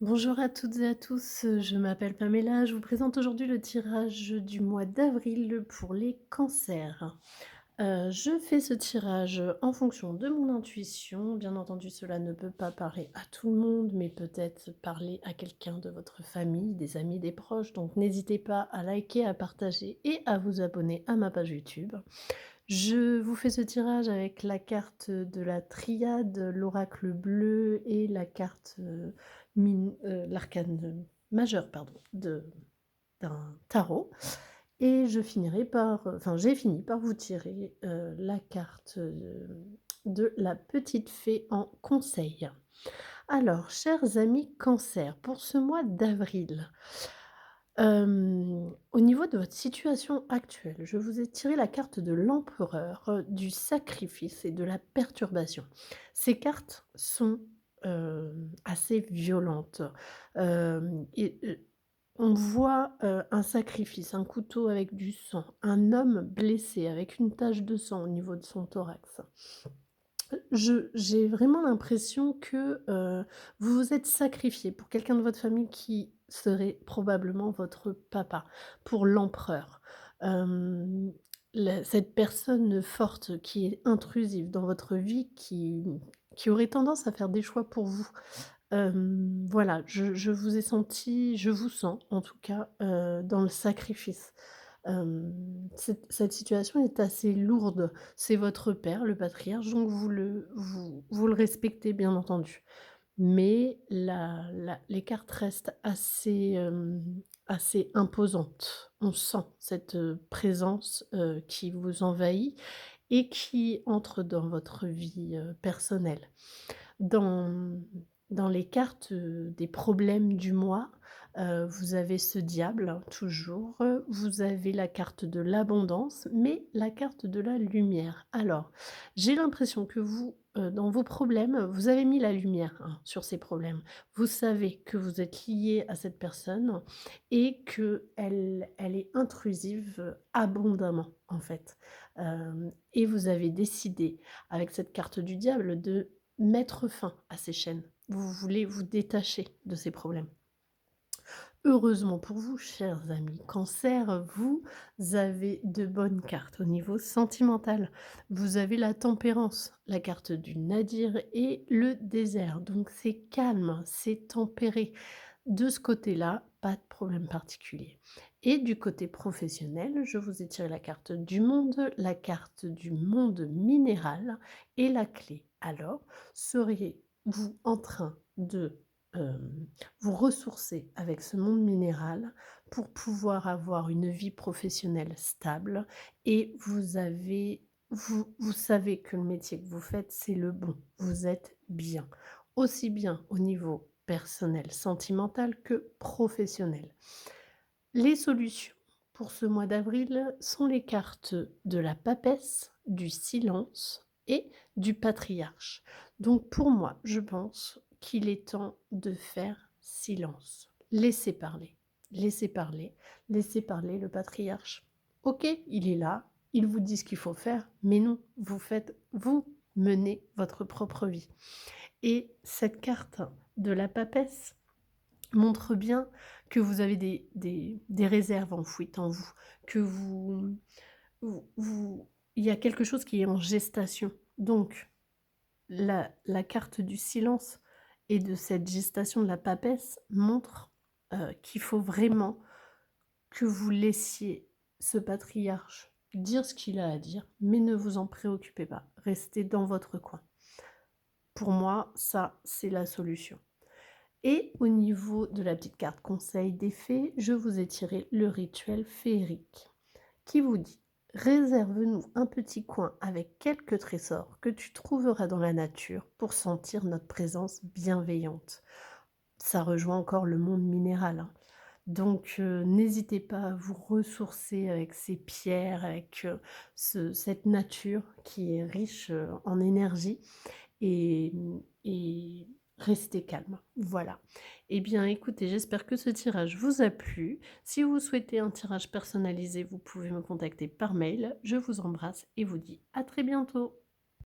Bonjour à toutes et à tous, je m'appelle Pamela, je vous présente aujourd'hui le tirage du mois d'avril pour les cancers. Je fais ce tirage en fonction de mon intuition. Bien entendu, cela ne peut pas parler à tout le monde, mais peut-être parler à quelqu'un de votre famille, des amis, des proches. Donc n'hésitez pas à liker, à partager et à vous abonner à ma page YouTube. Je vous fais ce tirage avec la carte de la triade, l'oracle bleu et la carte, l'arcane majeur pardon, d'un tarot et je finirai par, enfin j'ai fini par vous tirer, la carte, de la petite fée en conseil. Alors, chers amis Cancer, pour ce mois d'avril, au niveau de votre situation actuelle, je vous ai tiré la carte de l'empereur, du sacrifice et de la perturbation. Ces cartes sont, assez violentes, on voit, un sacrifice, un couteau avec du sang, un homme blessé avec une tache de sang au niveau de son thorax. J'ai vraiment l'impression que, vous vous êtes sacrifié pour quelqu'un de votre famille qui serait probablement votre papa, pour l'empereur. Hem, la Cette personne forte qui est intrusive dans votre vie, qui aurait tendance à faire des choix pour vous. Voilà, je vous ai senti, je vous sens en tout cas, dans le sacrifice. Cette situation est assez lourde. C'est votre père, le patriarche, donc vous le respectez bien entendu. Mais les cartes restent assez, assez imposantes. On sent cette, présence, qui vous envahit et qui entre dans votre vie, personnelle. Dans dans les cartes, des problèmes du mois, vous avez ce diable toujours, vous avez la carte de l'abondance, mais la carte de la lumière. Alors, j'ai l'impression que vous, dans vos problèmes, vous avez mis la lumière, hein, sur ces problèmes. Vous savez que vous êtes lié à cette personne et qu'elle est intrusive, abondamment, en fait. Et vous avez décidé, avec cette carte du diable, de mettre fin à ces chaînes. Vous voulez vous détacher de ces problèmes. Heureusement pour vous, chers amis Cancer, vous avez de bonnes cartes au niveau sentimental. Vous avez la tempérance, la carte du nadir et le désert. Donc c'est calme, c'est tempéré. De ce côté-là, pas de problème particulier. Et du côté professionnel, je vous ai tiré la carte du monde, la carte du monde minéral et la clé. Alors, seriez-vous en train de vous ressourcer avec ce monde minéral pour pouvoir avoir une vie professionnelle stable et vous savez que le métier que vous faites, c'est le bon. Vous êtes bien, aussi bien au niveau personnel, sentimental que professionnel. Les solutions pour ce mois d'avril sont les cartes de la papesse, du silence et du patriarche. Donc pour moi, je pense qu'il est temps de faire silence. Laissez parler, laissez parler le patriarche. OK, il est là, il vous dit ce qu'il faut faire, mais non, vous menez votre propre vie. Et cette carte de la papesse montre bien que vous avez des réserves enfouies en vous, que vous il y a quelque chose qui est en gestation. Donc la carte du silence et de cette gestation de la papesse montre, qu'il faut vraiment que vous laissiez ce patriarche dire ce qu'il a à dire, mais ne vous en préoccupez pas. Restez dans votre coin. Pour moi, ça, c'est la solution. Et au niveau de la petite carte conseil des fées, je vous ai tiré le rituel féerique qui vous dit: «Réserve-nous un petit coin avec quelques trésors que tu trouveras dans la nature pour sentir notre présence bienveillante». Ça rejoint encore le monde minéral, hein. Donc n'hésitez pas à vous ressourcer avec ces pierres, avec, cette nature qui est riche, en énergie et restez calme, voilà. Eh bien, écoutez, j'espère que ce tirage vous a plu. Si vous souhaitez un tirage personnalisé, vous pouvez me contacter par mail. Je vous embrasse et vous dis à très bientôt.